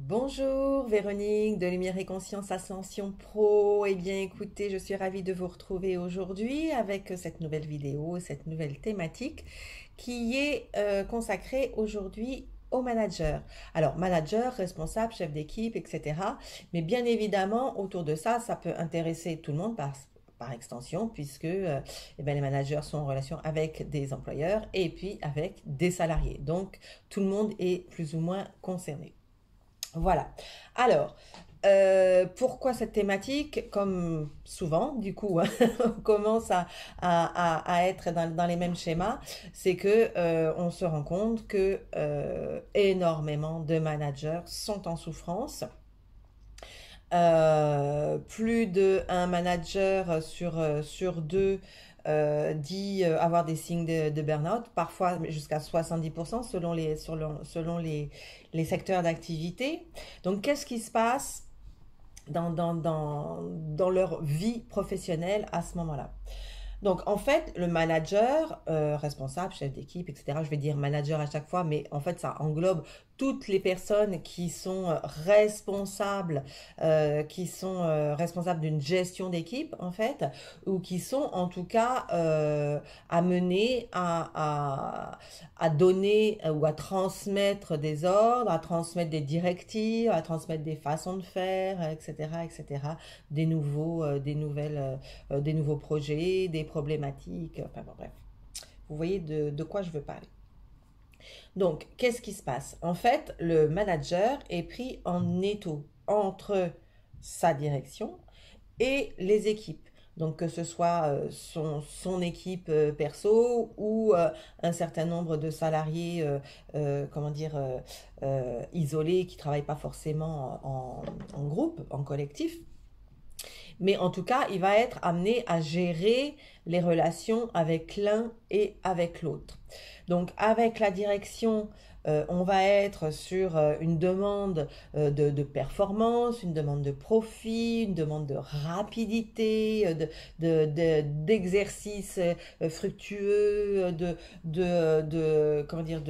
Bonjour Véronique de Lumière et Conscience Ascension Pro. Eh bien écoutez, je suis ravie de vous retrouver aujourd'hui avec cette nouvelle vidéo, cette nouvelle thématique qui est consacrée aujourd'hui aux managers. Alors manager, responsable, chef d'équipe, etc. Mais bien évidemment autour de ça, ça peut intéresser tout le monde par extension, puisque eh ben, les managers sont en relation avec des employeurs et puis avec des salariés. Donc tout le monde est plus ou moins concerné. Voilà. Alors, pourquoi cette thématique? Comme souvent, du coup, hein, on commence à être dans les mêmes schémas. C'est que on se rend compte que énormément de managers sont en souffrance. Plus d'un manager sur deux dit avoir des signes de burn-out, parfois jusqu'à 70% selon les secteurs d'activité. Donc, qu'est-ce qui se passe dans leur vie professionnelle à ce moment-là? Donc, en fait, le manager, responsable, chef d'équipe, etc., je vais dire manager à chaque fois, mais en fait, ça englobe toutes les personnes qui sont responsables d'une gestion d'équipe, en fait, ou qui sont en tout cas amenés à donner ou à transmettre des ordres, à transmettre des directives, à transmettre des façons de faire, etc., etc., des nouveaux projets, des problématiques, enfin bon, bref. Vous voyez de quoi je veux parler. Donc, qu'est-ce qui se passe? En fait, le manager est pris en étau entre sa direction et les équipes. Donc, que ce soit son équipe perso ou un certain nombre de salariés, comment dire, isolés qui ne travaillent pas forcément en groupe, en collectif. Mais en tout cas, il va être amené à gérer les relations avec l'un et avec l'autre. Donc, avec la direction, on va être sur une demande de performance, une demande de profit, une demande de rapidité, d'exercice fructueux, comment dire,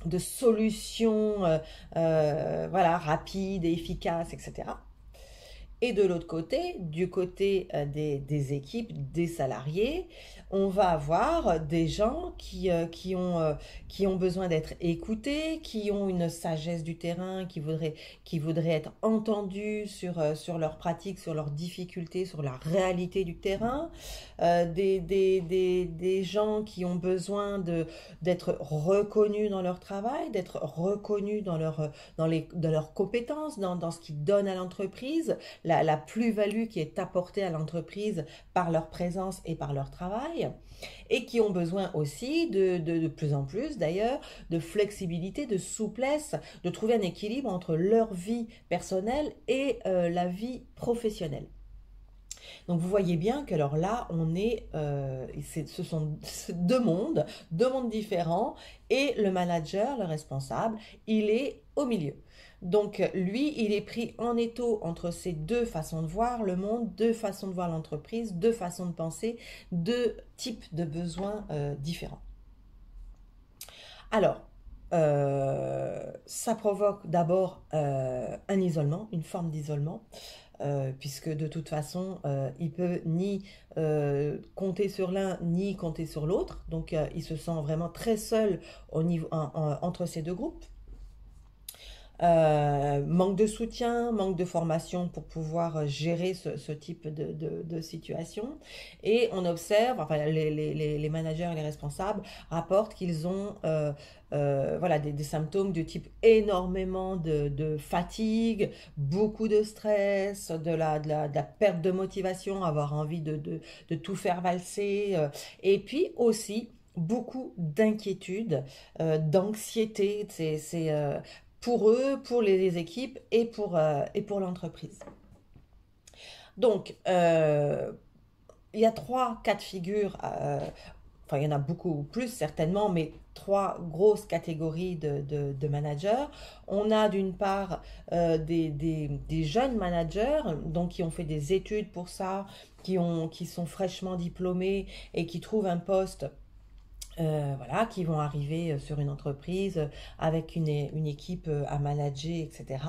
de solutions voilà, rapides et efficaces, etc. Et de l'autre côté, du côté des équipes, des salariés, on va avoir des gens qui ont besoin d'être écoutés, qui ont une sagesse du terrain, qui voudraient être entendus sur leurs pratiques, sur leurs difficultés, sur la réalité du terrain. Des gens qui ont besoin d'être reconnus dans leur travail, d'être reconnus dans leurs compétences, dans ce qu'ils donnent à l'entreprise, la plus-value qui est apportée à l'entreprise par leur présence et par leur travail, et qui ont besoin aussi de plus en plus d'ailleurs de flexibilité, de souplesse, de trouver un équilibre entre leur vie personnelle et la vie professionnelle. Donc vous voyez bien que alors là, ce sont deux mondes différents, et le manager, le responsable, il est au milieu. Donc lui, il est pris en étau entre ces deux façons de voir le monde, deux façons de voir l'entreprise, deux façons de penser, deux types de besoins différents. Alors, ça provoque d'abord un isolement, une forme d'isolement, puisque de toute façon, il peut ni compter sur l'un ni compter sur l'autre, donc il se sent vraiment très seul entre ces deux groupes. Manque de soutien, manque de formation pour pouvoir gérer ce type de situation. Et on observe, enfin les managers et les responsables rapportent qu'ils ont voilà, des symptômes du type énormément de fatigue, beaucoup de stress, de la perte de motivation, avoir envie de tout faire valser, et puis aussi beaucoup d'inquiétude, d'anxiété. C'est pour eux, pour les équipes et pour l'entreprise. Donc, il y a trois cas de figure, enfin il y en a beaucoup plus certainement, mais trois grosses catégories de managers. On a d'une part des jeunes managers, donc qui ont fait des études pour ça, qui sont fraîchement diplômés et qui trouvent un poste voilà, qui vont arriver sur une entreprise avec une équipe à manager, etc.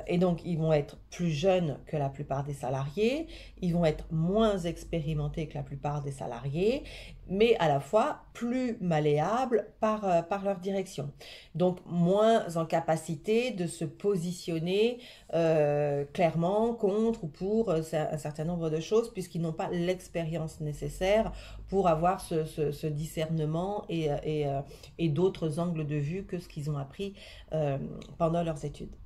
Et donc, ils vont être plus jeunes que la plupart des salariés, ils vont être moins expérimentés que la plupart des salariés, mais à la fois plus malléables par leur direction. Donc, moins en capacité de se positionner clairement contre ou pour un certain nombre de choses, puisqu'ils n'ont pas l'expérience nécessaire pour avoir ce discernement et d'autres angles de vue que ce qu'ils ont appris pendant leurs études.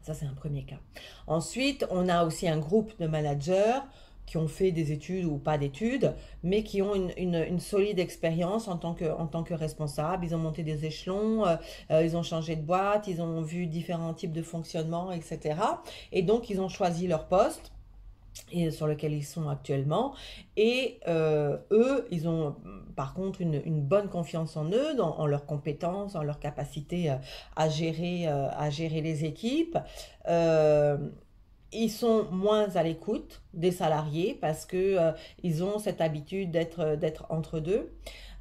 Ça, c'est un premier cas. Ensuite, on a aussi un groupe de managers qui ont fait des études ou pas d'études, mais qui ont une solide expérience en tant que responsables. Ils ont monté des échelons, ils ont changé de boîte, ils ont vu différents types de fonctionnement, etc. Et donc, ils ont choisi leur poste et sur lequel ils sont actuellement. Et eux, ils ont par contre une bonne confiance en eux, en leurs compétences, en leur capacité à gérer les équipes. Euh, Ils sont moins à l'écoute des salariés parce que ils ont cette habitude d'être entre deux.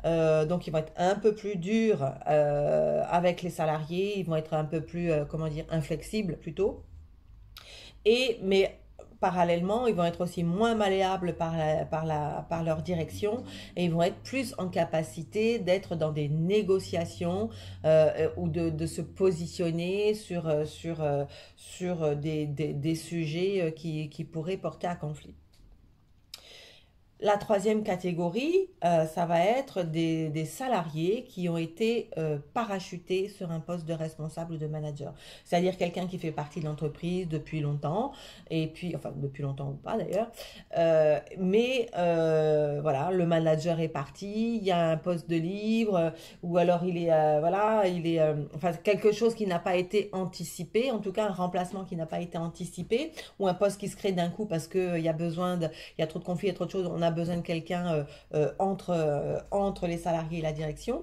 Donc ils vont être un peu plus durs avec les salariés, ils vont être un peu plus, comment dire, inflexibles plutôt. Mais parallèlement, ils vont être aussi moins malléables par leur direction et ils vont être plus en capacité d'être dans des négociations ou de se positionner sur des sujets qui pourraient porter à conflit. La troisième catégorie, ça va être des salariés qui ont été parachutés sur un poste de responsable ou de manager. C'est-à-dire quelqu'un qui fait partie de l'entreprise depuis longtemps, et puis, enfin depuis longtemps ou pas d'ailleurs, voilà, le manager est parti, il y a un poste de libre, ou alors il est, voilà, il est, enfin quelque chose qui n'a pas été anticipé, en tout cas un remplacement qui n'a pas été anticipé, ou un poste qui se crée d'un coup parce qu'il y a besoin de, il y a trop de conflits, il y a trop de choses, on a besoin de quelqu'un entre les salariés et la direction.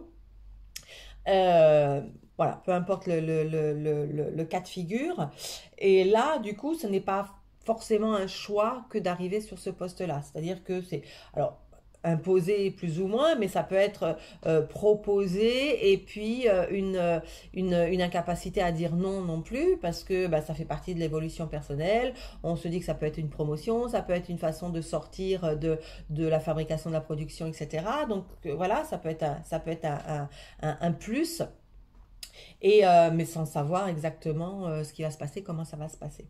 Euh, voilà, peu importe le cas de figure. Et là, du coup, ce n'est pas forcément un choix que d'arriver sur ce poste-là. C'est-à-dire que c'est... Alors, imposé plus ou moins, mais ça peut être proposé et puis une incapacité à dire non non plus parce que bah, ça fait partie de l'évolution personnelle. On se dit que ça peut être une promotion, ça peut être une façon de sortir de la fabrication, de la production, etc. Donc voilà, ça peut être un plus, mais sans savoir exactement ce qui va se passer, comment ça va se passer.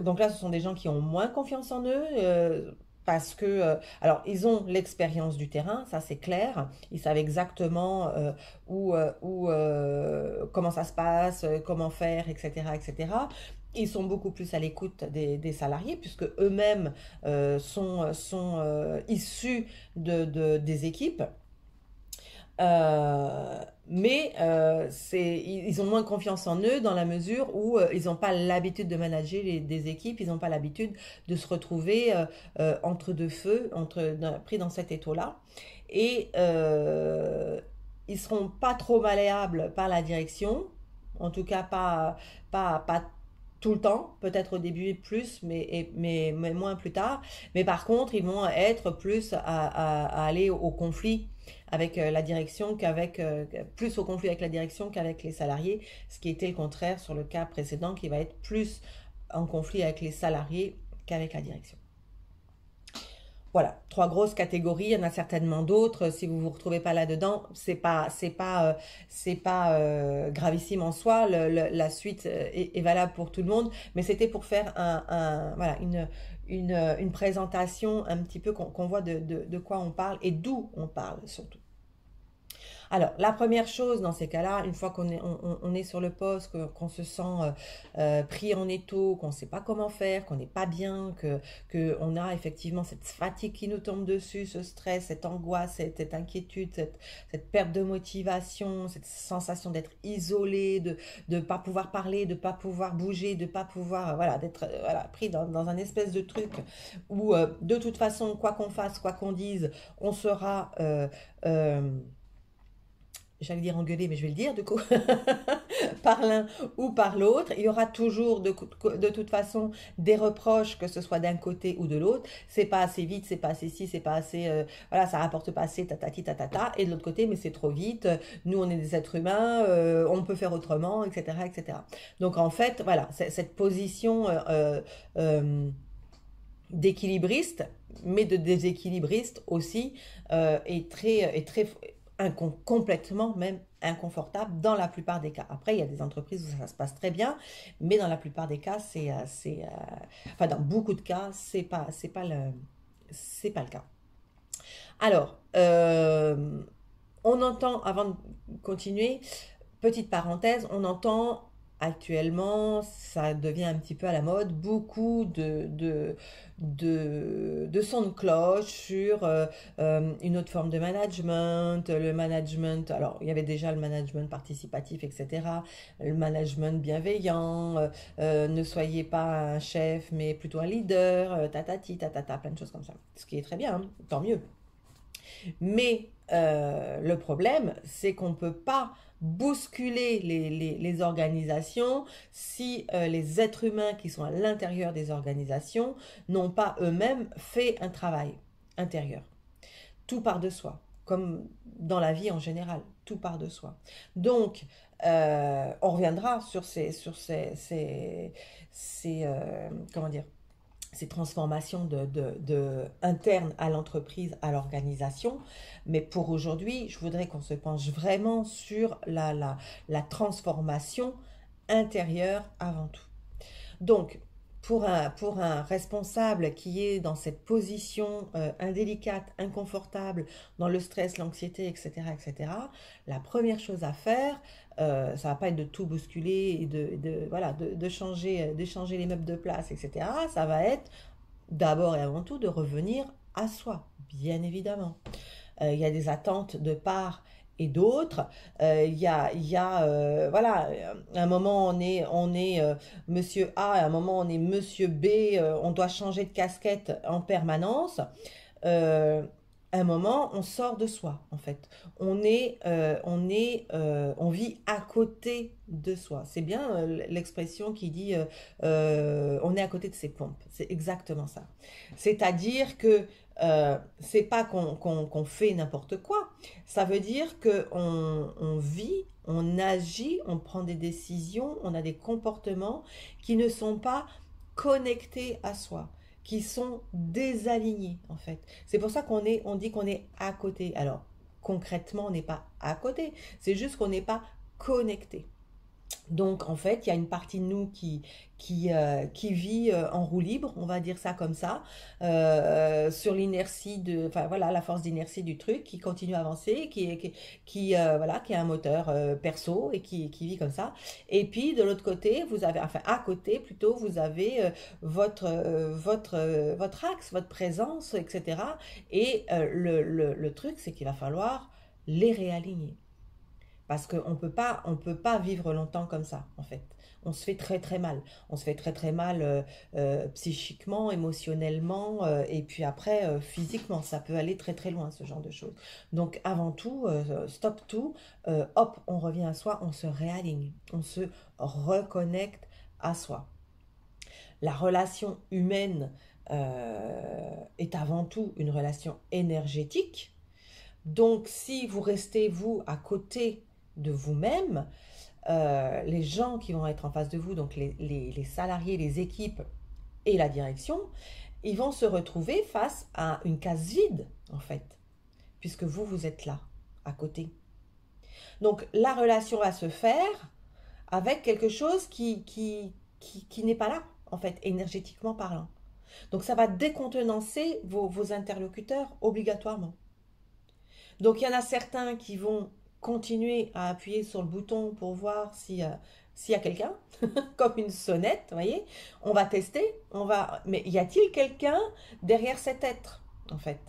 Donc là, ce sont des gens qui ont moins confiance en eux. Parce que, alors, ils ont l'expérience du terrain, ça c'est clair. Ils savent exactement comment ça se passe, comment faire, etc., etc. Ils sont beaucoup plus à l'écoute des salariés, puisque eux-mêmes sont issus des équipes. Ils ont moins confiance en eux dans la mesure où ils n'ont pas l'habitude de manager des équipes, ils n'ont pas l'habitude de se retrouver entre deux feux, pris dans cet étau-là. Et ils ne seront pas trop malléables par la direction, en tout cas pas tout le temps, peut-être au début plus, mais moins plus tard. Mais par contre, ils vont être plus à aller au conflit avec la direction plus au conflit avec la direction qu'avec les salariés, ce qui était le contraire sur le cas précédent, qui va être plus en conflit avec les salariés qu'avec la direction. Voilà, trois grosses catégories. Il y en a certainement d'autres. Si vous vous retrouvez pas là-dedans, c'est pas gravissime en soi. La suite est valable pour tout le monde, mais c'était pour faire voilà, une présentation un petit peu qu'on voit de quoi on parle et d'où on parle surtout. Alors, la première chose dans ces cas-là, une fois on est sur le poste, qu'on se sent pris en étau, qu'on ne sait pas comment faire, qu'on n'est pas bien, qu'on a effectivement cette fatigue qui nous tombe dessus, ce stress, cette angoisse, cette inquiétude, cette perte de motivation, cette sensation d'être isolé, de ne pas pouvoir parler, de ne pas pouvoir bouger, de ne pas pouvoir, voilà, d'être voilà, pris dans un espèce de truc où de toute façon, quoi qu'on fasse, quoi qu'on dise, on sera... j'allais dire engueuler, mais je vais le dire du coup, par l'un ou par l'autre. Il y aura toujours de toute façon des reproches, que ce soit d'un côté ou de l'autre. C'est pas assez vite, c'est pas assez ci, c'est pas assez, voilà, ça rapporte pas assez, tatati tatata. Et de l'autre côté, mais c'est trop vite. Nous, on est des êtres humains, on peut faire autrement, etc., etc. Donc en fait, voilà, cette position d'équilibriste, mais de déséquilibriste aussi, est très complètement même inconfortable dans la plupart des cas. Après, il y a des entreprises où ça se passe très bien, mais dans la plupart des cas, enfin dans beaucoup de cas, c'est pas le cas. Alors, on entend, avant de continuer, petite parenthèse, on entend actuellement, ça devient un petit peu à la mode, beaucoup de sons de cloche sur une autre forme de management, le management, alors il y avait déjà le management participatif, etc., le management bienveillant, ne soyez pas un chef, mais plutôt un leader, tatati, tatata, plein de choses comme ça. Ce qui est très bien, hein, tant mieux. Mais le problème, c'est qu'on ne peut pas bousculer les organisations si les êtres humains qui sont à l'intérieur des organisations n'ont pas eux-mêmes fait un travail intérieur. Tout part de soi, comme dans la vie en général, tout part de soi. Donc, on reviendra sur comment dire, ces transformations internes à l'entreprise, à l'organisation. Mais pour aujourd'hui, je voudrais qu'on se penche vraiment sur la transformation intérieure avant tout. Donc, pour un responsable qui est dans cette position indélicate, inconfortable, dans le stress, l'anxiété, etc., etc., la première chose à faire, ça va pas être de tout bousculer et voilà, d'échanger les meubles de place, etc. Ça va être d'abord et avant tout de revenir à soi, bien évidemment. Il y a des attentes de part et d'autres. Voilà, à un moment on est Monsieur A, à un moment on est Monsieur B, on doit changer de casquette en permanence. Euh, à un moment, on sort de soi, en fait. On vit à côté de soi. C'est bien l'expression qui dit on est à côté de ses pompes. C'est exactement ça. C'est-à-dire que c'est pas qu'on fait n'importe quoi. Ça veut dire que on vit, on agit, on prend des décisions, on a des comportements qui ne sont pas connectés à soi, qui sont désalignés en fait. C'est pour ça on dit qu'on est à côté. Alors concrètement, on n'est pas à côté. C'est juste qu'on n'est pas connecté. Donc en fait, il y a une partie de nous qui vit en roue libre, on va dire ça comme ça, sur l'inertie enfin voilà, la force d'inertie du truc, qui continue à avancer, voilà, qui a un moteur perso et qui vit comme ça. Et puis de l'autre côté, vous avez, enfin à côté plutôt, vous avez votre axe, votre présence, etc. Et le truc, c'est qu'il va falloir les réaligner. Parce on peut pas vivre longtemps comme ça, en fait. On se fait très très mal. On se fait très très mal psychiquement, émotionnellement, et puis après physiquement. Ça peut aller très très loin, ce genre de choses. Donc avant tout, stop tout, hop, on revient à soi, on se réaligne, on se reconnecte à soi. La relation humaine est avant tout une relation énergétique. Donc si vous restez, vous, à côté de vous-même, les gens qui vont être en face de vous, donc les salariés, les équipes et la direction, ils vont se retrouver face à une case vide, en fait, puisque vous, vous êtes là, à côté. Donc la relation va se faire avec quelque chose qui n'est pas là, en fait, énergétiquement parlant. Donc ça va décontenancer vos interlocuteurs obligatoirement. Donc il y en a certains qui vont continuer à appuyer sur le bouton pour voir s'il y a quelqu'un, comme une sonnette, vous voyez. On va tester, mais y a-t-il quelqu'un derrière cet être, en fait?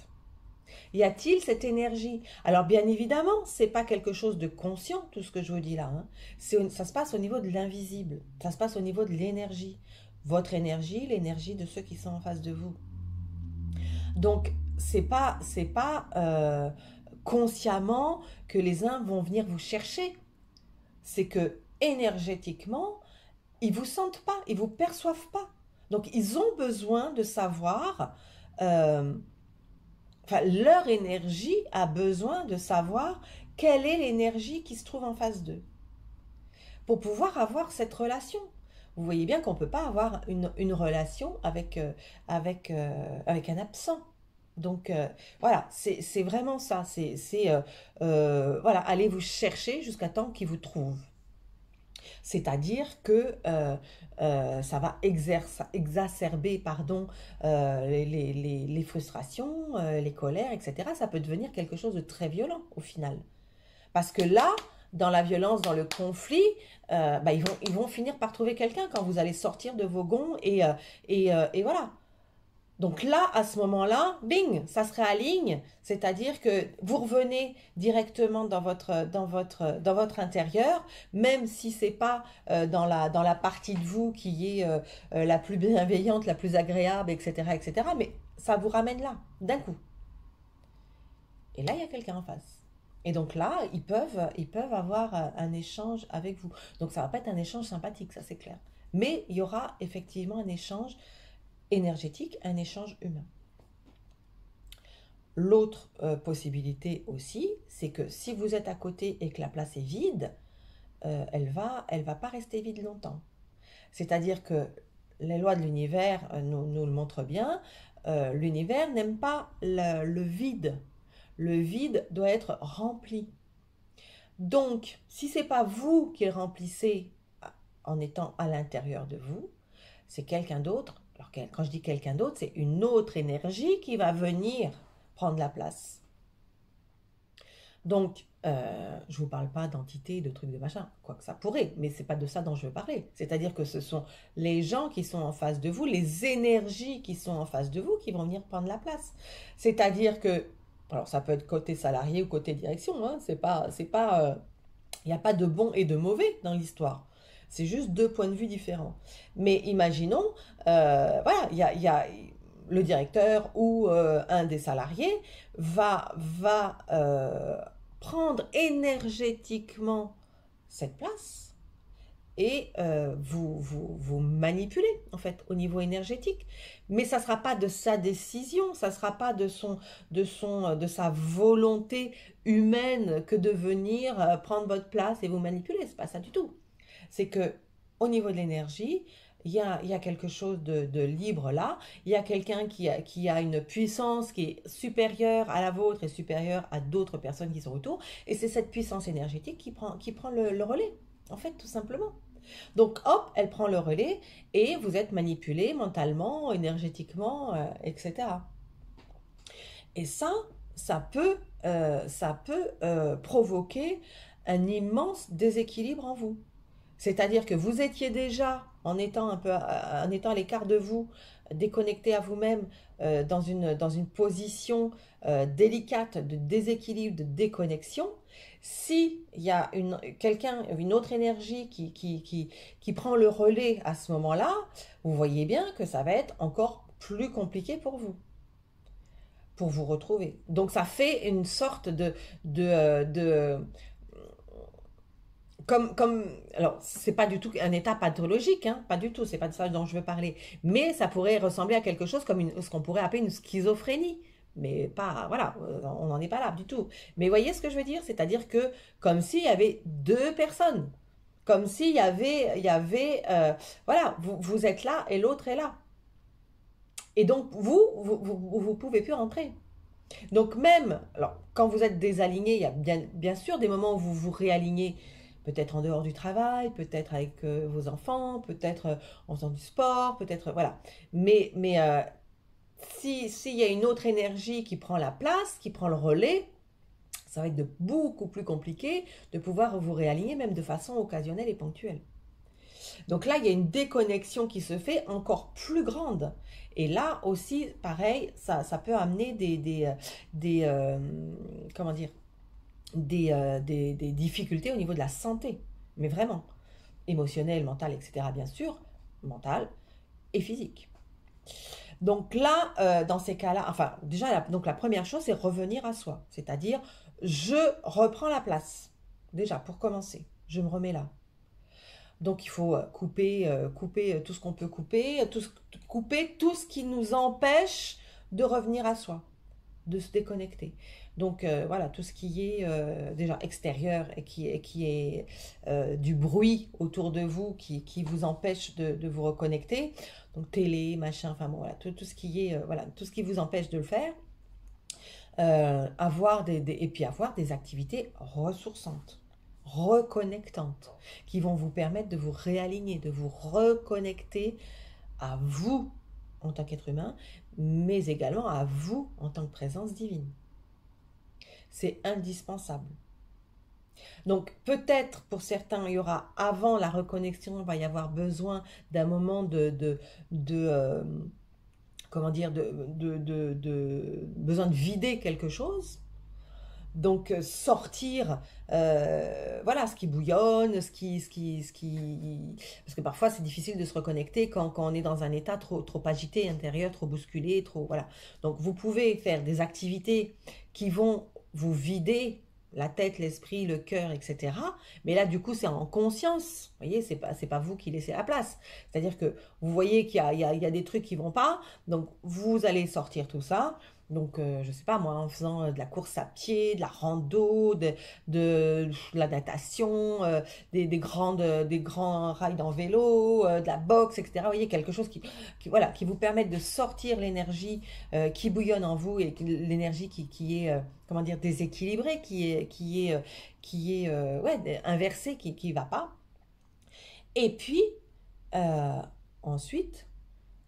Y a-t-il cette énergie? Alors bien évidemment, c'est pas quelque chose de conscient, tout ce que je vous dis là, hein. Ça se passe au niveau de l'invisible, ça se passe au niveau de l'énergie. Votre énergie, l'énergie de ceux qui sont en face de vous. Donc, c'est pas consciemment que les uns vont venir vous chercher. C'est que énergétiquement, ils vous sentent pas, ils vous perçoivent pas. Donc ils ont besoin de savoir, euh, enfin leur énergie a besoin de savoir quelle est l'énergie qui se trouve en face d'eux pour pouvoir avoir cette relation. Vous voyez bien qu'on ne peut pas avoir une relation avec un absent. Donc voilà, c'est vraiment ça. Voilà, allez vous chercher jusqu'à temps qu'il vous trouve. C'est-à-dire que ça va exacerber pardon, les frustrations, les colères, etc. Ça peut devenir quelque chose de très violent au final. Parce que là, dans la violence, dans le conflit, bah, ils vont finir par trouver quelqu'un quand vous allez sortir de vos gonds et voilà. Donc là, à ce moment-là, bing, ça se réaligne, c'est-à-dire que vous revenez directement dans votre intérieur, même si c'est pas dans la partie de vous qui est la plus bienveillante, la plus agréable, etc., etc., mais ça vous ramène là, d'un coup. Et là, il y a quelqu'un en face. Et donc là, ils peuvent avoir un échange avec vous. Donc ça va pas être un échange sympathique, ça c'est clair. Mais il y aura effectivement un échange énergétique, un échange humain. L'autre possibilité aussi, c'est que si vous êtes à côté et que la place est vide, elle va pas rester vide longtemps. C'est-à-dire que les lois de l'univers nous le montrent bien, l'univers n'aime pas le vide. Le vide doit être rempli. Donc, si ce n'est pas vous qui le remplissez en étant à l'intérieur de vous, c'est quelqu'un d'autre. Alors, quand je dis quelqu'un d'autre, c'est une autre énergie qui va venir prendre la place. Donc, je ne vous parle pas d'entité, de trucs, de machin, quoi que ça pourrait, mais ce n'est pas de ça dont je veux parler. C'est-à-dire que ce sont les gens qui sont en face de vous, les énergies qui sont en face de vous qui vont venir prendre la place. C'est-à-dire que, alors ça peut être côté salarié ou côté direction, hein, il n'y a pas de bon et de mauvais dans l'histoire. C'est juste deux points de vue différents. Mais imaginons, voilà, il y a le directeur ou un des salariés va prendre énergétiquement cette place et vous manipuler en fait au niveau énergétique. Mais ça ne sera pas de sa décision, ça ne sera pas de sa volonté humaine que de venir prendre votre place et vous manipuler. C'est pas ça du tout. C'est que au niveau de l'énergie, il y a quelque chose de libre là. Il y a quelqu'un qui a une puissance qui est supérieure à la vôtre et supérieure à d'autres personnes qui sont autour. Et c'est cette puissance énergétique qui prend le relais, en fait, tout simplement. Donc, hop, elle prend le relais et vous êtes manipulé mentalement, énergétiquement, etc. Et ça peut provoquer un immense déséquilibre en vous. C'est-à-dire que vous étiez déjà, en étant à l'écart de vous, déconnecté à vous-même, dans une position délicate de déséquilibre, de déconnexion. Si il y a une autre énergie qui prend le relais à ce moment-là, vous voyez bien que ça va être encore plus compliqué pour vous retrouver. Donc ça fait une sorte de alors c'est pas du tout un état pathologique, hein, pas du tout, c'est pas de ça dont je veux parler, mais ça pourrait ressembler à quelque chose comme ce qu'on pourrait appeler une schizophrénie, mais pas, voilà, on n'en est pas là du tout. Mais voyez ce que je veux dire, c'est-à-dire que comme s'il y avait deux personnes, comme s'il y avait voilà, vous êtes là et l'autre est là, et donc vous pouvez plus rentrer. Donc même, alors quand vous êtes désaligné, il y a bien sûr des moments où vous vous réalignez, peut-être en dehors du travail, peut-être avec vos enfants, peut-être en faisant du sport, peut-être, voilà. Mais s'il y a une autre énergie qui prend la place, qui prend le relais, ça va être beaucoup plus compliqué de pouvoir vous réaligner, même de façon occasionnelle et ponctuelle. Donc là, il y a une déconnexion qui se fait encore plus grande. Et là aussi, pareil, ça peut amener comment dire, des difficultés au niveau de la santé. Mais vraiment, émotionnelle, mentale, etc. Bien sûr, mentale et physique. Donc là, dans ces cas-là, enfin, déjà, donc la première chose, c'est revenir à soi. C'est-à-dire je reprends la place. Déjà, pour commencer, je me remets là. Donc il faut couper tout ce qu'on peut couper, couper tout ce qui nous empêche de revenir à soi, de se déconnecter. Donc voilà, tout ce qui est déjà extérieur et qui est du bruit autour de vous qui vous empêche de vous reconnecter. Donc télé, machin, enfin bon, voilà, tout ce qui est, voilà, tout ce qui vous empêche de le faire. Et puis avoir des activités ressourçantes, reconnectantes, qui vont vous permettre de vous réaligner, de vous reconnecter à vous en tant qu'être humain, mais également à vous en tant que présence divine. C'est indispensable. Donc peut-être pour certains, il y aura avant la reconnexion, il va y avoir besoin d'un moment de comment dire, besoin de vider quelque chose. Donc sortir, voilà, ce qui bouillonne, parce que parfois c'est difficile de se reconnecter quand on est dans un état trop agité intérieur, trop bousculé, trop, voilà. Donc vous pouvez faire des activités qui vont vous vider la tête, l'esprit, le cœur, etc. Mais là, du coup, c'est en conscience. Vous voyez, c'est pas vous qui laissez la place. C'est-à-dire que vous voyez qu'il y a des trucs qui vont pas, donc vous allez sortir tout ça. Donc, je sais pas moi, en faisant de la course à pied, de la rando, de la natation, des grands rides en vélo, de la boxe, etc. Vous voyez, quelque chose voilà, qui vous permette de sortir l'énergie qui bouillonne en vous et l'énergie qui est, comment dire, déséquilibrée, ouais, inversée, qui va pas. Et puis, euh, ensuite,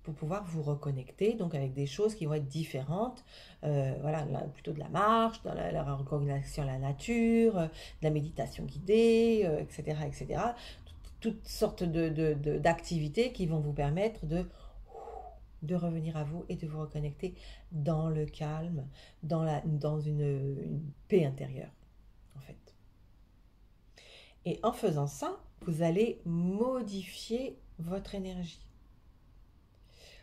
pour pouvoir vous reconnecter, donc avec des choses qui vont être différentes, voilà, plutôt de la marche, dans la reconnexion à la nature, de la méditation guidée, etc., etc. Toutes sortes d'activités qui vont vous permettre de revenir à vous et de vous reconnecter dans le calme, dans une paix intérieure, en fait. Et en faisant ça, vous allez modifier votre énergie.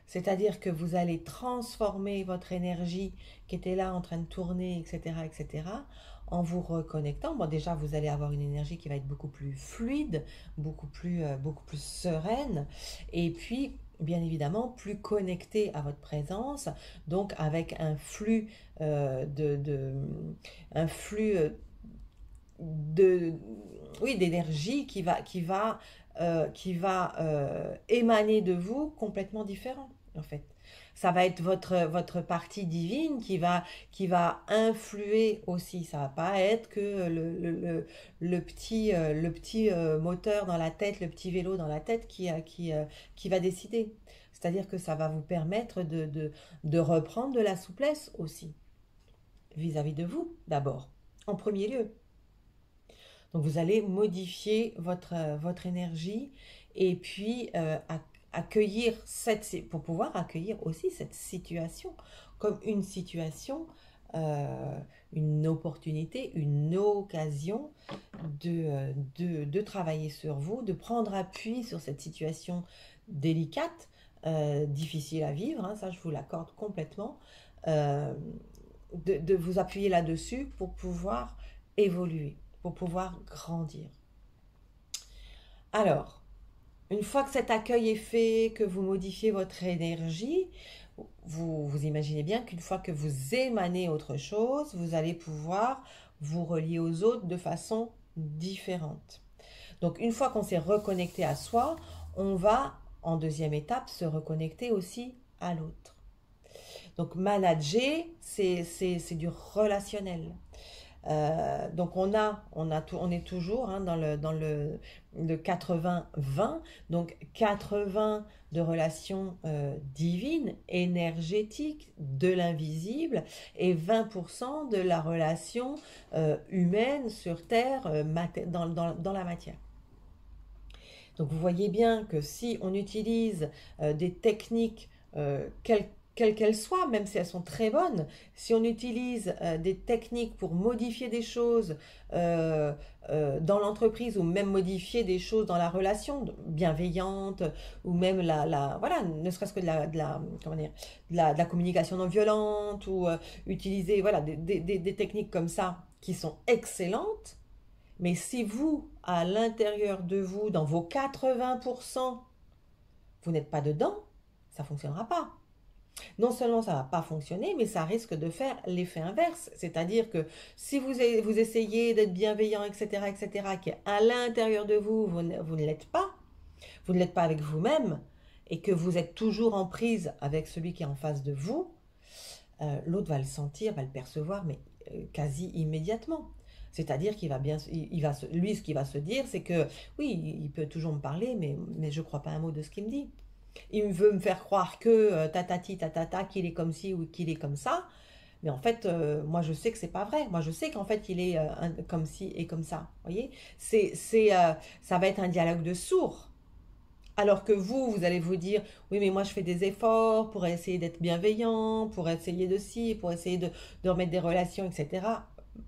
C'est-à-dire que vous allez transformer votre énergie qui était là en train de tourner, etc., etc., en vous reconnectant. Bon, déjà, vous allez avoir une énergie qui va être beaucoup plus fluide, beaucoup plus sereine, et puis, bien évidemment, plus connectée à votre présence, donc avec un flux de, oui, d'énergie qui va émaner de vous complètement différent, en fait. Ça va être votre partie divine qui va influer aussi. Ça va pas être que le petit moteur dans la tête, le petit vélo dans la tête qui va décider. C'est-à-dire que ça va vous permettre de reprendre de la souplesse aussi, vis-à-vis de vous, d'abord, en premier lieu. Donc vous allez modifier votre énergie et puis accueillir pour pouvoir accueillir aussi cette situation comme une situation, une opportunité, une occasion de travailler sur vous, de prendre appui sur cette situation délicate, difficile à vivre, hein, ça je vous l'accorde complètement, euh, de vous appuyer là-dessus pour pouvoir évoluer, pour pouvoir grandir. Alors, une fois que cet accueil est fait, que vous modifiez votre énergie, vous imaginez bien qu'une fois que vous émanez autre chose, vous allez pouvoir vous relier aux autres de façon différente. Donc, une fois qu'on s'est reconnecté à soi, on va, en deuxième étape, se reconnecter aussi à l'autre. Donc, manager, c'est du relationnel. Donc on est toujours hein, dans le 80-20, donc 80 de relations divines, énergétiques, de l'invisible, et 20% de la relation humaine sur Terre, dans la matière. Donc vous voyez bien que si on utilise des techniques, quelles qu'elles soient, même si elles sont très bonnes, si on utilise des techniques pour modifier des choses dans l'entreprise ou même modifier des choses dans la relation bienveillante ou même voilà, ne serait-ce que comment dire, de la communication non violente ou utiliser voilà, des techniques comme ça qui sont excellentes, mais si vous, à l'intérieur de vous, dans vos 80%, vous n'êtes pas dedans, ça ne fonctionnera pas. Non seulement ça ne va pas fonctionner, mais ça risque de faire l'effet inverse. C'est-à-dire que si vous essayez d'être bienveillant, etc., qu'à l'intérieur de vous, vous ne l'êtes pas, vous ne l'êtes pas avec vous-même, et que vous êtes toujours en prise avec celui qui est en face de vous, l'autre va le sentir, va le percevoir, mais quasi immédiatement. C'est-à-dire qu'il va bien, lui, ce qu'il va se dire, c'est que oui, il peut toujours me parler, mais je ne crois pas un mot de ce qu'il me dit. Il veut me faire croire que tatati tatata, qu'il est comme ci ou qu'il est comme ça. Mais en fait, moi, je sais que c'est pas vrai. Moi, je sais qu'en fait, il est comme ci et comme ça. Vous voyez, ça va être un dialogue de sourds. Alors que vous allez vous dire, oui, mais moi, je fais des efforts pour essayer d'être bienveillant, pour essayer de ci, pour essayer de remettre des relations, etc.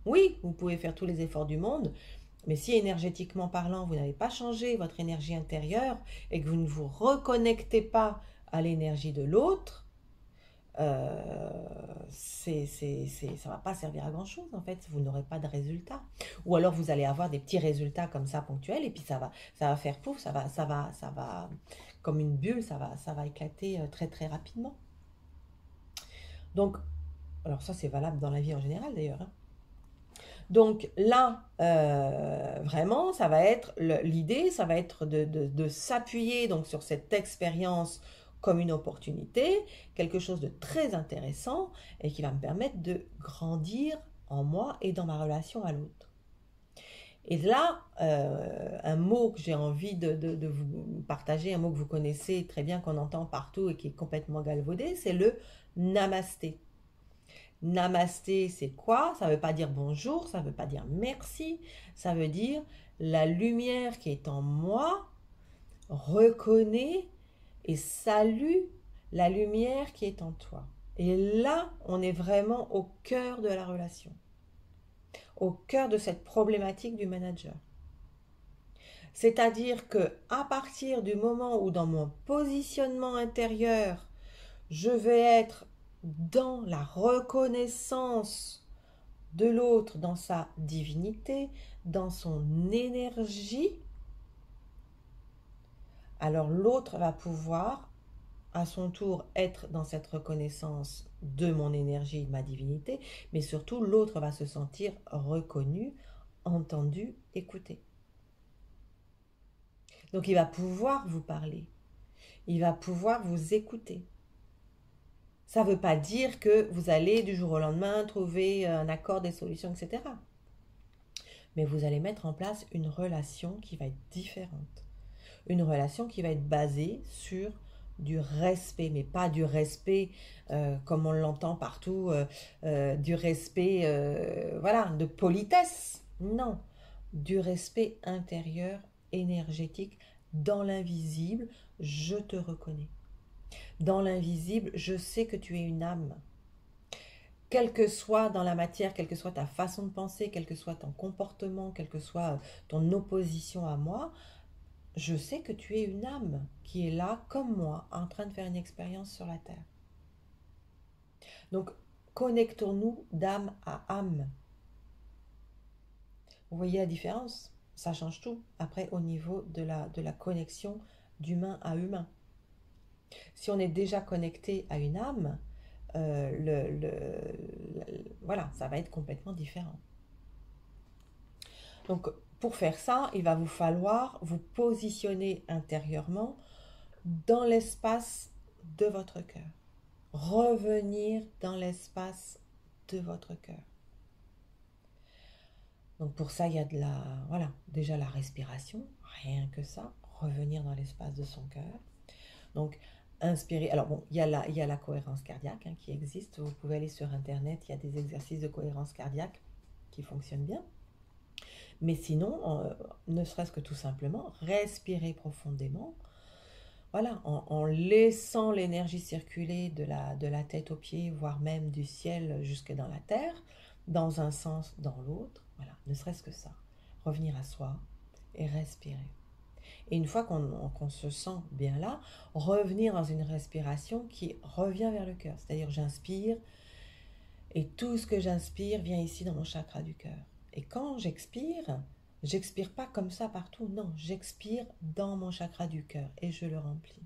Oui, vous pouvez faire tous les efforts du monde, mais si énergétiquement parlant, vous n'avez pas changé votre énergie intérieure et que vous ne vous reconnectez pas à l'énergie de l'autre, ça ne va pas servir à grand chose en fait, vous n'aurez pas de résultat. Ou alors vous allez avoir des petits résultats comme ça ponctuels et puis ça va faire pouf, ça va comme une bulle, ça va éclater très très rapidement. Donc, alors ça c'est valable dans la vie en général d'ailleurs, hein. Donc là, vraiment, ça va être l'idée, ça va être de s'appuyer donc sur cette expérience comme une opportunité, quelque chose de très intéressant et qui va me permettre de grandir en moi et dans ma relation à l'autre. Et là, un mot que j'ai envie de vous partager, un mot que vous connaissez très bien, qu'on entend partout et qui est complètement galvaudé, c'est le namasté. Namasté, c'est quoi? Ça ne veut pas dire bonjour, ça ne veut pas dire merci, ça veut dire la lumière qui est en moi reconnaît et salue la lumière qui est en toi. Et là, on est vraiment au cœur de la relation, au cœur de cette problématique du manager. C'est-à-dire que à partir du moment où dans mon positionnement intérieur, je vais être dans la reconnaissance de l'autre, dans sa divinité, dans son énergie, alors l'autre va pouvoir à son tour être dans cette reconnaissance de mon énergie, de ma divinité, mais surtout l'autre va se sentir reconnu, entendu, écouté. Donc il va pouvoir vous parler, il va pouvoir vous écouter. Ça ne veut pas dire que vous allez du jour au lendemain trouver un accord, des solutions, etc. Mais vous allez mettre en place une relation qui va être différente. Une relation qui va être basée sur du respect, mais pas du respect comme on l'entend partout, du respect, voilà, de politesse. Non, du respect intérieur, énergétique, dans l'invisible, je te reconnais. Dans l'invisible, je sais que tu es une âme. Quelle que soit dans la matière, quelle que soit ta façon de penser, quel que soit ton comportement, quelle que soit ton opposition à moi, je sais que tu es une âme qui est là, comme moi, en train de faire une expérience sur la Terre. Donc, connectons-nous d'âme à âme. Vous voyez la différence? Ça change tout, après, au niveau de la connexion d'humain à humain. Si on est déjà connecté à une âme, voilà, ça va être complètement différent. Donc, pour faire ça, il va vous falloir vous positionner intérieurement dans l'espace de votre cœur. Revenir dans l'espace de votre cœur. Donc pour ça, il y a déjà la respiration, rien que ça, revenir dans l'espace de son cœur. Donc inspirer, alors bon, il y a la cohérence cardiaque qui existe, vous pouvez aller sur internet, il y a des exercices de cohérence cardiaque qui fonctionnent bien. Mais sinon, ne serait-ce que tout simplement, respirer profondément, voilà, en laissant l'énergie circuler de la tête aux pieds, voire même du ciel jusque dans la terre, dans un sens, dans l'autre, voilà, ne serait-ce que ça. Revenir à soi et respirer. Et une fois qu'on se sent bien là, revenir dans une respiration qui revient vers le cœur. C'est-à-dire j'inspire Et tout ce que j'inspire vient ici dans mon chakra du cœur. Et quand j'expire pas comme ça partout, non, j'expire dans mon chakra du cœur et je le remplis.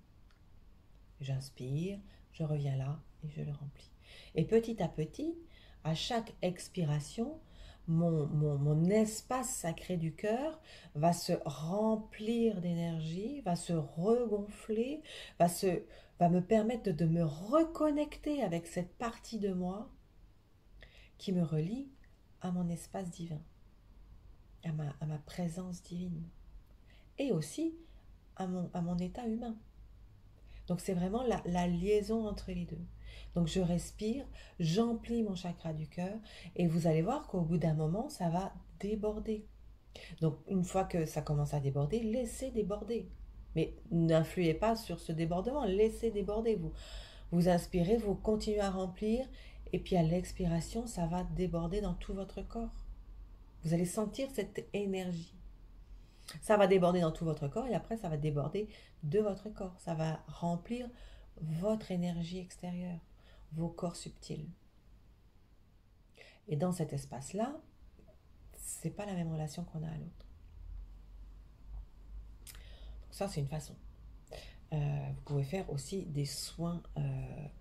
J'inspire, je reviens là et je le remplis. Et petit à petit, à chaque expiration, mon espace sacré du cœur va se remplir d'énergie, va se regonfler, va me permettre de me reconnecter avec cette partie de moi qui me relie à mon espace divin, à ma présence divine et aussi à mon état humain. Donc c'est vraiment la liaison entre les deux. Donc je respire, j'emplis mon chakra du cœur et vous allez voir qu'au bout d'un moment, ça va déborder. Donc une fois que ça commence à déborder, laissez déborder. Mais n'influez pas sur ce débordement, laissez déborder. Vous inspirez, vous continuez à remplir et puis à l'expiration, ça va déborder dans tout votre corps. Vous allez sentir cette énergie. Ça va déborder dans tout votre corps et après ça va déborder de votre corps. Ça va remplir votre énergie extérieure, vos corps subtils. Et dans cet espace-là, c'est pas la même relation qu'on a à l'autre. Donc ça, c'est une façon. Vous pouvez faire aussi des soins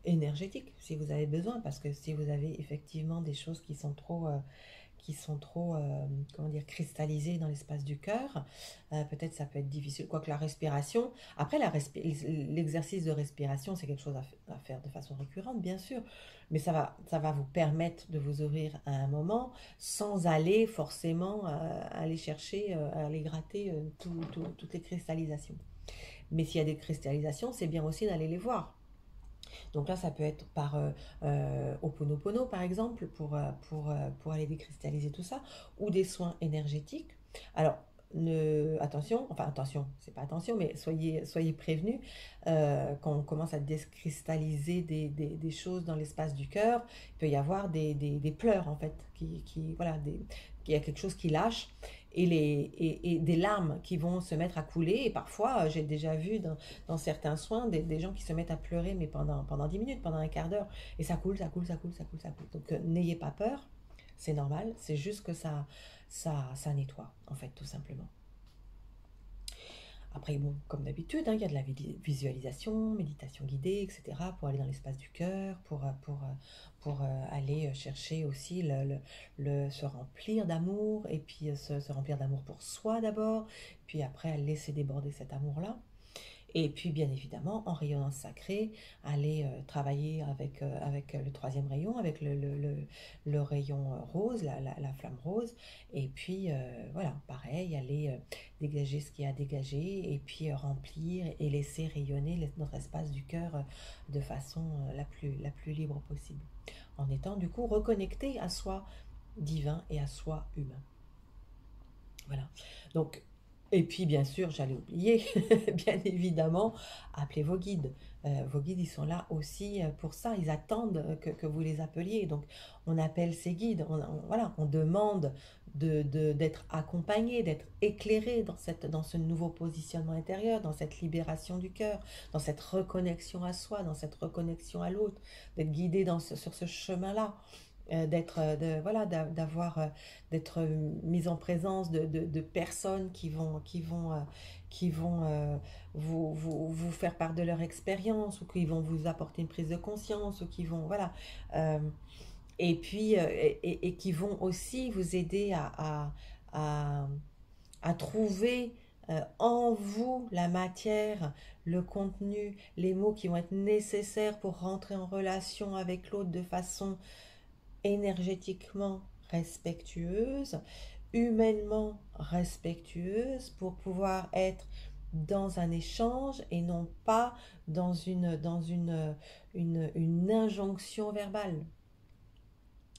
énergétiques si vous avez besoin, parce que si vous avez effectivement des choses qui sont trop comment dire, cristallisées dans l'espace du cœur, peut-être ça peut être difficile, quoique la respiration, après l'exercice de respiration, c'est quelque chose à faire de façon récurrente, bien sûr, mais ça va vous permettre de vous ouvrir à un moment sans aller forcément aller chercher, aller gratter toutes les cristallisations. Mais s'il y a des cristallisations, c'est bien aussi d'aller les voir. Donc là, ça peut être par Ho'oponopono, par exemple, pour aller décristalliser tout ça, ou des soins énergétiques. Alors, attention, c'est pas attention, mais soyez prévenus, quand on commence à décristalliser des choses dans l'espace du cœur, il peut y avoir des pleurs, en fait, voilà, il y a quelque chose qui lâche, et des larmes qui vont se mettre à couler, et parfois, j'ai déjà vu dans certains soins, des gens qui se mettent à pleurer, mais pendant 10 minutes, pendant un quart d'heure, et ça coule, ça coule, ça coule, ça coule, ça coule. Donc n'ayez pas peur, c'est normal, c'est juste que ça nettoie, en fait, tout simplement. Après, bon, comme d'habitude, hein, il y a de la visualisation, méditation guidée, etc., pour aller dans l'espace du cœur, pour aller chercher aussi se remplir d'amour, et puis se remplir d'amour pour soi d'abord, puis après laisser déborder cet amour-là. Et puis, bien évidemment, en rayonnance sacrée, aller travailler avec le troisième rayon, avec le rayon rose, la flamme rose. Et puis, voilà, pareil, aller dégager ce qu'il y a à dégager, et puis remplir et laisser rayonner notre espace du cœur de façon la plus libre possible. En étant, du coup, reconnecté à soi divin et à soi humain. Voilà. Donc, et puis, bien sûr, j'allais oublier, bien évidemment, appelez vos guides. Vos guides, ils sont là aussi pour ça. Ils attendent que vous les appeliez. Donc, on appelle ces guides. Voilà, on demande d'être accompagné, d'être éclairé dans ce nouveau positionnement intérieur, dans cette libération du cœur, dans cette reconnexion à soi, dans cette reconnexion à l'autre, d'être guidé sur ce chemin-là. Voilà, d'être mise en présence de personnes qui vont vous faire part de leur expérience, ou qui vont vous apporter une prise de conscience, ou qui vont, voilà, et puis et qui vont aussi vous aider à trouver en vous la matière, le contenu, les mots qui vont être nécessaires pour rentrer en relation avec l'autre de façon énergétiquement respectueuse, humainement respectueuse, pour pouvoir être dans un échange et non pas dans une injonction verbale.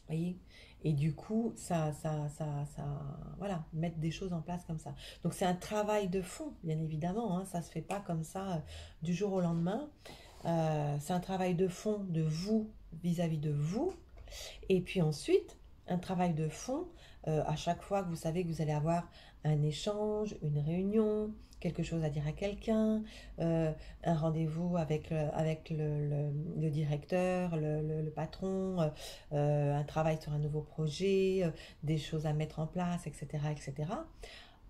Voyez? Et du coup, voilà, mettre des choses en place comme ça. Donc c'est un travail de fond, bien évidemment, hein, ça se fait pas comme ça du jour au lendemain. C'est un travail de fond de vous vis-à-vis de vous. Et puis ensuite, un travail de fond, à chaque fois que vous savez que vous allez avoir un échange, une réunion, quelque chose à dire à quelqu'un, un rendez-vous avec le directeur, le patron, un travail sur un nouveau projet, des choses à mettre en place, etc., etc.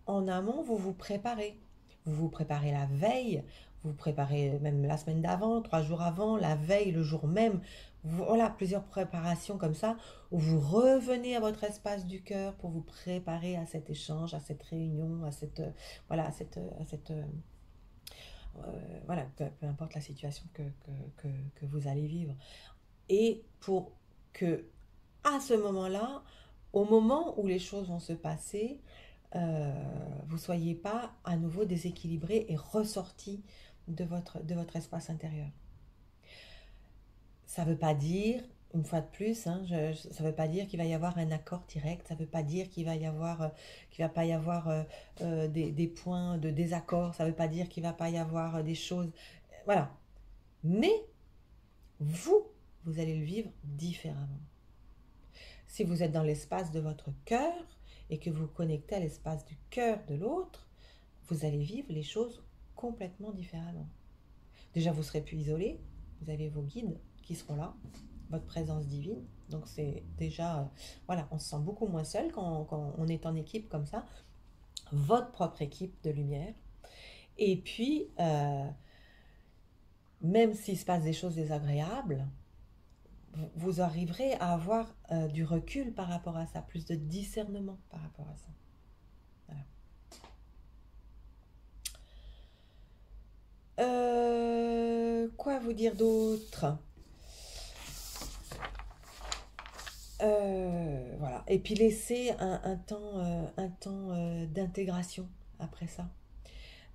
En amont, vous vous préparez. Vous vous préparez la veille, vous vous préparez même la semaine d'avant, 3 jours avant, la veille, le jour même. Voilà, plusieurs préparations comme ça, où vous revenez à votre espace du cœur pour vous préparer à cet échange, à cette réunion, à cette, voilà, voilà, peu importe la situation que vous allez vivre. Et pour que, à ce moment-là, au moment où les choses vont se passer, vous ne soyez pas à nouveau déséquilibré et ressorti de votre espace intérieur. Ça ne veut pas dire, une fois de plus, hein, ça ne veut pas dire qu'il va y avoir un accord direct, ça ne veut pas dire qu'il va pas y avoir des points de désaccord, ça ne veut pas dire qu'il ne va pas y avoir des choses. Voilà. Mais vous allez le vivre différemment. Si vous êtes dans l'espace de votre cœur et que vous connectez à l'espace du cœur de l'autre, vous allez vivre les choses complètement différemment. Déjà, vous serez plus isolé, vous avez vos guides qui seront là, votre présence divine. Donc c'est déjà, voilà, on se sent beaucoup moins seul quand on est en équipe comme ça, votre propre équipe de lumière. Et puis, même s'il se passe des choses désagréables, vous arriverez à avoir du recul par rapport à ça, plus de discernement par rapport à ça. Voilà. Quoi vous dire d'autre? Voilà. Et puis laisser un temps d'intégration après ça.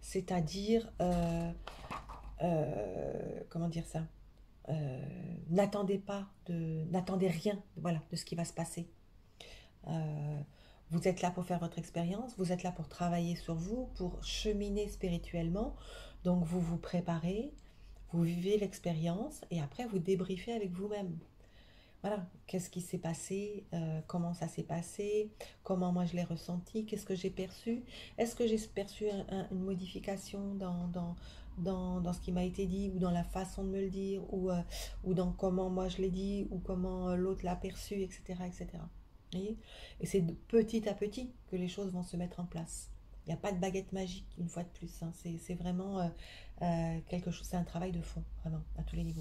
C'est-à-dire, comment dire ça? N'attendez rien, voilà, de ce qui va se passer. Vous êtes là pour faire votre expérience, vous êtes là pour travailler sur vous, pour cheminer spirituellement. Donc vous vous préparez, vous vivez l'expérience et après vous débriefez avec vous-même. Voilà, qu'est-ce qui s'est passé, comment ça s'est passé, comment moi je l'ai ressenti, qu'est-ce que j'ai perçu, est-ce que j'ai perçu une modification dans ce qui m'a été dit ou dans la façon de me le dire ou dans comment moi je l'ai dit ou comment l'autre l'a perçu, etc., etc. Vous voyez? Et c'est petit à petit que les choses vont se mettre en place. Il n'y a pas de baguette magique, une fois de plus, hein. C'est vraiment quelque chose, c'est un travail de fond, vraiment, à tous les niveaux.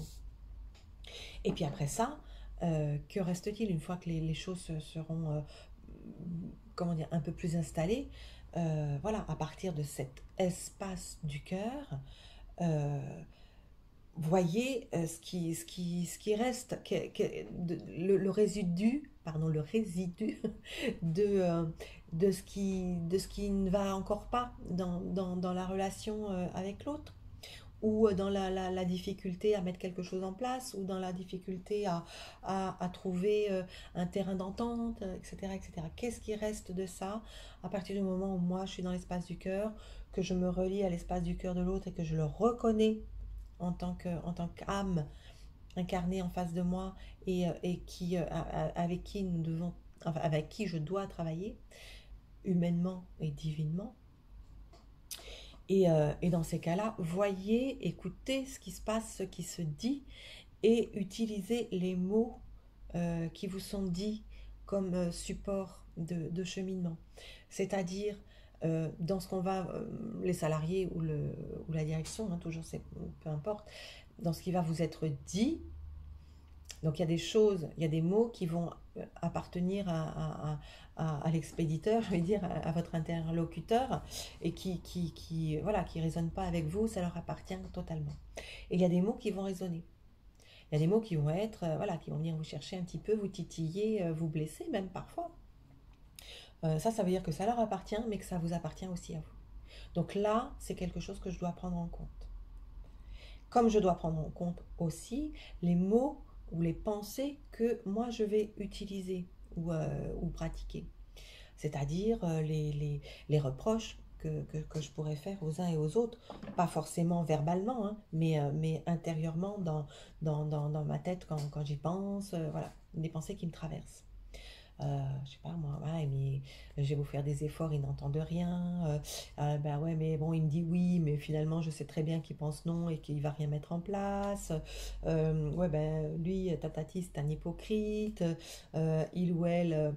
Et puis après ça, que reste-t-il une fois que les choses seront, comment dire, un peu plus installées? Voilà, à partir de cet espace du cœur, euh, voyez ce qui reste, le résidu, pardon, le résidu de, euh, de ce qui ne va encore pas dans la relation avec l'autre ou dans la difficulté à mettre quelque chose en place, ou dans la difficulté à trouver un terrain d'entente, etc., etc. Qu'est-ce qui reste de ça à partir du moment où moi je suis dans l'espace du cœur, que je me relie à l'espace du cœur de l'autre et que je le reconnais en tant qu'âme incarnée en face de moi avec qui nous devons, enfin, avec qui je dois travailler humainement et divinement. Et dans ces cas-là, voyez, écoutez ce qui se passe, ce qui se dit, et utilisez les mots qui vous sont dits comme support de cheminement. C'est-à-dire, dans ce qu'on va, les salariés ou la direction, hein, toujours, peu importe, dans ce qui va vous être dit. Donc il y a des choses, il y a des mots qui vont appartenir à l'expéditeur, je vais dire, à votre interlocuteur, et voilà, qui résonnent pas avec vous, ça leur appartient totalement. Et il y a des mots qui vont résonner. Il y a des mots qui vont être, voilà, qui vont venir vous chercher un petit peu, vous titiller, vous blesser même parfois. Ça veut dire que ça leur appartient, mais que ça vous appartient aussi à vous. Donc là, c'est quelque chose que je dois prendre en compte. Comme je dois prendre en compte aussi les mots ou les pensées que moi je vais utiliser ou pratiquer. C'est-à-dire les reproches que je pourrais faire aux uns et aux autres, pas forcément verbalement, hein, mais intérieurement dans ma tête quand j'y pense, voilà, des pensées qui me traversent. je sais pas moi, ouais, mais je vais vous faire des efforts, ils n'entendent rien. Ben ouais, mais bon, il me dit oui, mais finalement, je sais très bien qu'il pense non et qu'il va rien mettre en place. Ouais, ben lui, tatati, c'est un hypocrite. Il ou elle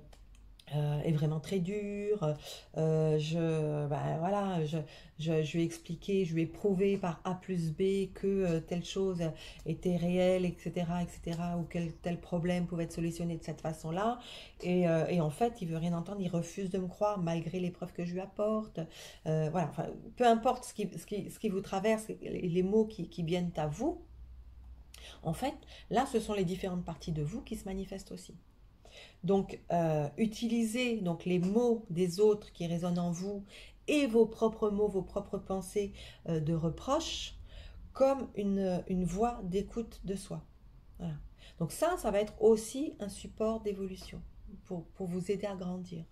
est vraiment très dur. Ben voilà, je lui ai expliqué, je lui ai prouvé par A plus B que telle chose était réelle, etc., etc., ou quel tel problème pouvait être solutionné de cette façon-là. Et en fait, il veut rien entendre, il refuse de me croire malgré les preuves que je lui apporte. Voilà, enfin, peu importe ce qui vous traverse, les mots qui viennent à vous, en fait, là, ce sont les différentes parties de vous qui se manifestent aussi. Donc, utilisez donc les mots des autres qui résonnent en vous et vos propres mots, vos propres pensées de reproche comme une voie d'écoute de soi. Voilà. Donc ça va être aussi un support d'évolution pour vous aider à grandir,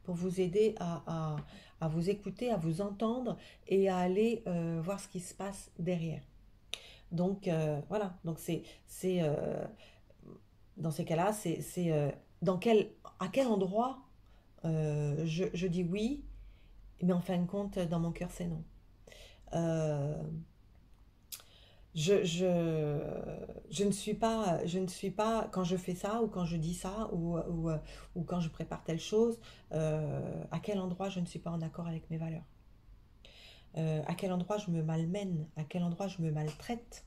pour vous aider à vous écouter, à vous entendre et à aller voir ce qui se passe derrière. Donc voilà, donc dans ces cas-là, dans à quel endroit je dis oui, mais en fin de compte, dans mon cœur, c'est non. Euh, je ne suis pas, quand je fais ça, ou quand je dis ça, ou quand je prépare telle chose, à quel endroit je ne suis pas en accord avec mes valeurs. À quel endroit je me malmène, à quel endroit je me maltraite,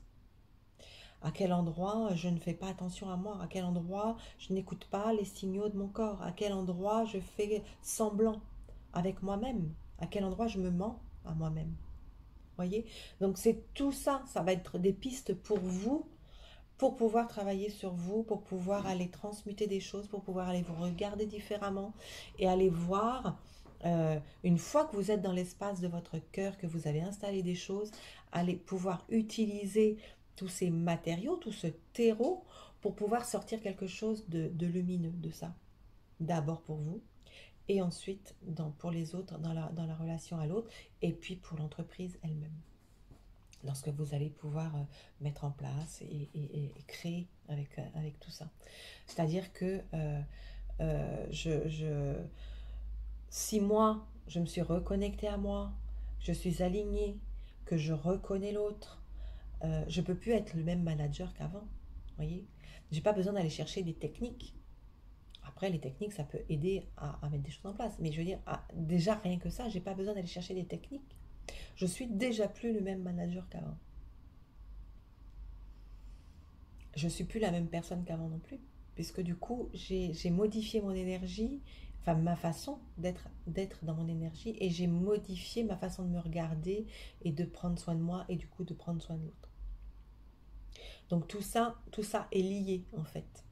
à quel endroit je ne fais pas attention à moi, à quel endroit je n'écoute pas les signaux de mon corps, à quel endroit je fais semblant avec moi-même, à quel endroit je me mens à moi-même. Voyez? Donc c'est tout ça, ça va être des pistes pour vous, pour pouvoir travailler sur vous, pour pouvoir aller transmuter des choses, pour pouvoir aller vous regarder différemment et aller voir, une fois que vous êtes dans l'espace de votre cœur, que vous avez installé des choses, aller pouvoir utiliser tous ces matériaux, tout ce terreau, pour pouvoir sortir quelque chose de lumineux de ça. D'abord pour vous, et ensuite pour les autres, dans la relation à l'autre, et puis pour l'entreprise elle-même. Lorsque vous allez pouvoir mettre en place et créer avec tout ça. C'est-à-dire que euh, je, je, si moi, je me suis reconnectée à moi, je suis alignée, que je reconnais l'autre, je ne peux plus être le même manager qu'avant. Voyez, j'ai pas besoin d'aller chercher des techniques. Après, les techniques, ça peut aider à mettre des choses en place. Mais je veux dire, déjà rien que ça, j'ai pas besoin d'aller chercher des techniques. Je suis déjà plus le même manager qu'avant. Je suis plus la même personne qu'avant non plus. Puisque du coup, j'ai modifié mon énergie, enfin ma façon d'être dans mon énergie, et j'ai modifié ma façon de me regarder et de prendre soin de moi et du coup de prendre soin de l'autre. Donc tout ça est lié en fait.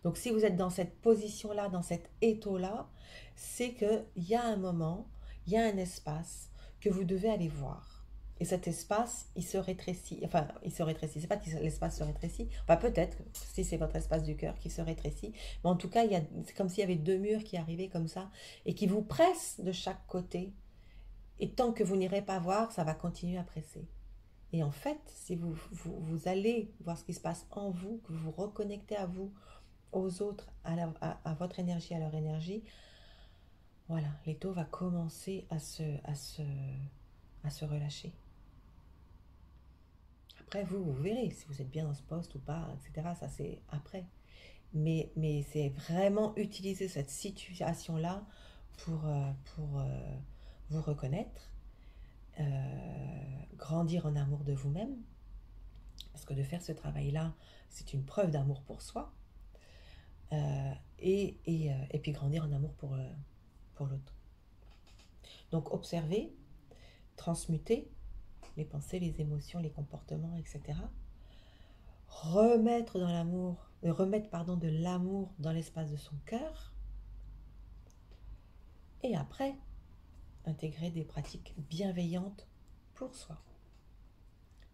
Donc si vous êtes dans cette position-là, dans cet étau-là, c'est qu'il y a un moment, il y a un espace que vous devez aller voir. Et cet espace, il se rétrécit. Enfin, il se rétrécit. C'est pas que l'espace se rétrécit. Enfin, peut-être, si c'est votre espace du cœur qui se rétrécit. Mais en tout cas, c'est comme s'il y avait deux murs qui arrivaient comme ça et qui vous pressent de chaque côté. Et tant que vous n'irez pas voir, ça va continuer à presser. Et en fait, si vous allez voir ce qui se passe en vous, que vous vous reconnectez à vous, aux autres, à votre énergie, à leur énergie, voilà, l'étau va commencer à se relâcher. Après, vous verrez si vous êtes bien dans ce poste ou pas, etc. Ça, c'est après. Mais c'est vraiment utiliser cette situation-là pour vous reconnaître, grandir en amour de vous-même. Parce que de faire ce travail-là, c'est une preuve d'amour pour soi. Et puis grandir en amour pour l'autre. Donc observer, transmuter les pensées, les émotions, les comportements, etc. Remettre pardon, de l'amour dans l'espace de son cœur. Et après, intégrer des pratiques bienveillantes pour soi.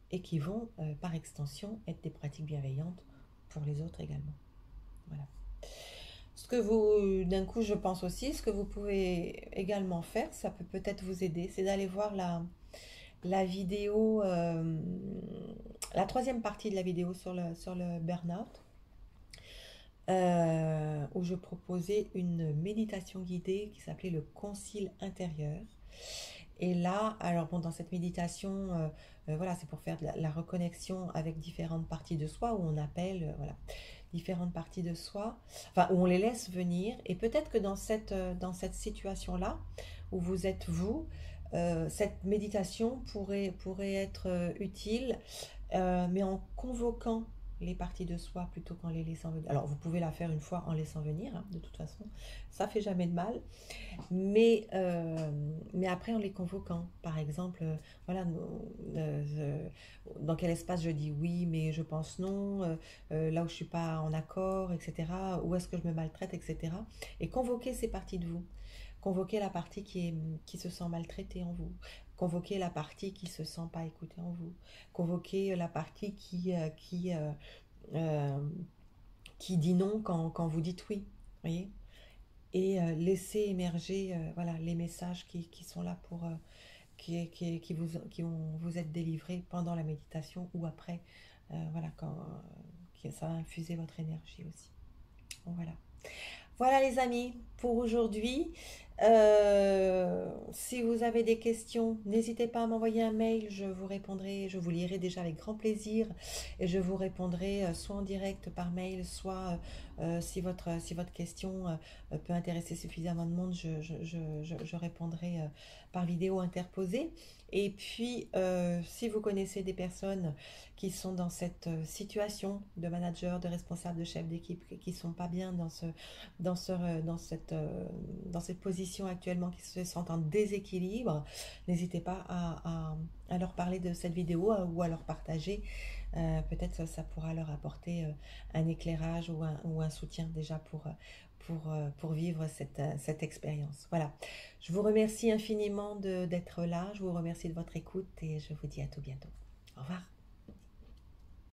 Et qui vont, par extension, être des pratiques bienveillantes pour les autres également. Voilà. D'un coup, je pense aussi, ce que vous pouvez également faire, ça peut peut-être vous aider, c'est d'aller voir la vidéo, la troisième partie de la vidéo sur le burn-out. où je proposais une méditation guidée qui s'appelait le concile intérieur. Et là, alors bon, dans cette méditation, voilà, c'est pour faire de la reconnexion avec différentes parties de soi, où on appelle, voilà, différentes parties de soi, enfin, où on les laisse venir. Et peut-être que dans cette situation-là, où vous êtes vous, cette méditation pourrait être utile, mais en convoquant les parties de soi plutôt qu'en les laissant venir. Alors, vous pouvez la faire une fois en laissant venir, hein, de toute façon, ça fait jamais de mal. Mais après, en les convoquant, par exemple, voilà, dans quel espace je dis oui, mais je pense non, là où je suis pas en accord, etc., où est-ce que je me maltraite, etc. Et convoquer ces parties de vous. Convoquer la partie qui se sent maltraitée en vous. Convoquer la partie qui se sent pas écoutée en vous. Convoquer la partie euh, qui dit non quand vous dites oui. Voyez, et laisser émerger voilà, les messages qui sont là pour qui vont vous être délivrés pendant la méditation ou après, voilà, ça va infuser votre énergie aussi. Donc, voilà. Voilà les amis, pour aujourd'hui. Si vous avez des questions, n'hésitez pas à m'envoyer un mail, je vous répondrai, je vous lirai déjà avec grand plaisir et je vous répondrai soit en direct par mail, soit si votre question peut intéresser suffisamment de monde, je répondrai par vidéo interposée. Et puis, si vous connaissez des personnes qui sont dans cette situation de manager, de responsable, de chef d'équipe, qui ne sont pas bien dans cette position actuellement, qui se sentent en déséquilibre, n'hésitez pas à leur parler de cette vidéo ou à leur partager. Peut-être que ça pourra leur apporter un éclairage ou un soutien déjà pour vivre cette expérience. Voilà. Je vous remercie infiniment d'être là. Je vous remercie de votre écoute et je vous dis à tout bientôt. Au revoir.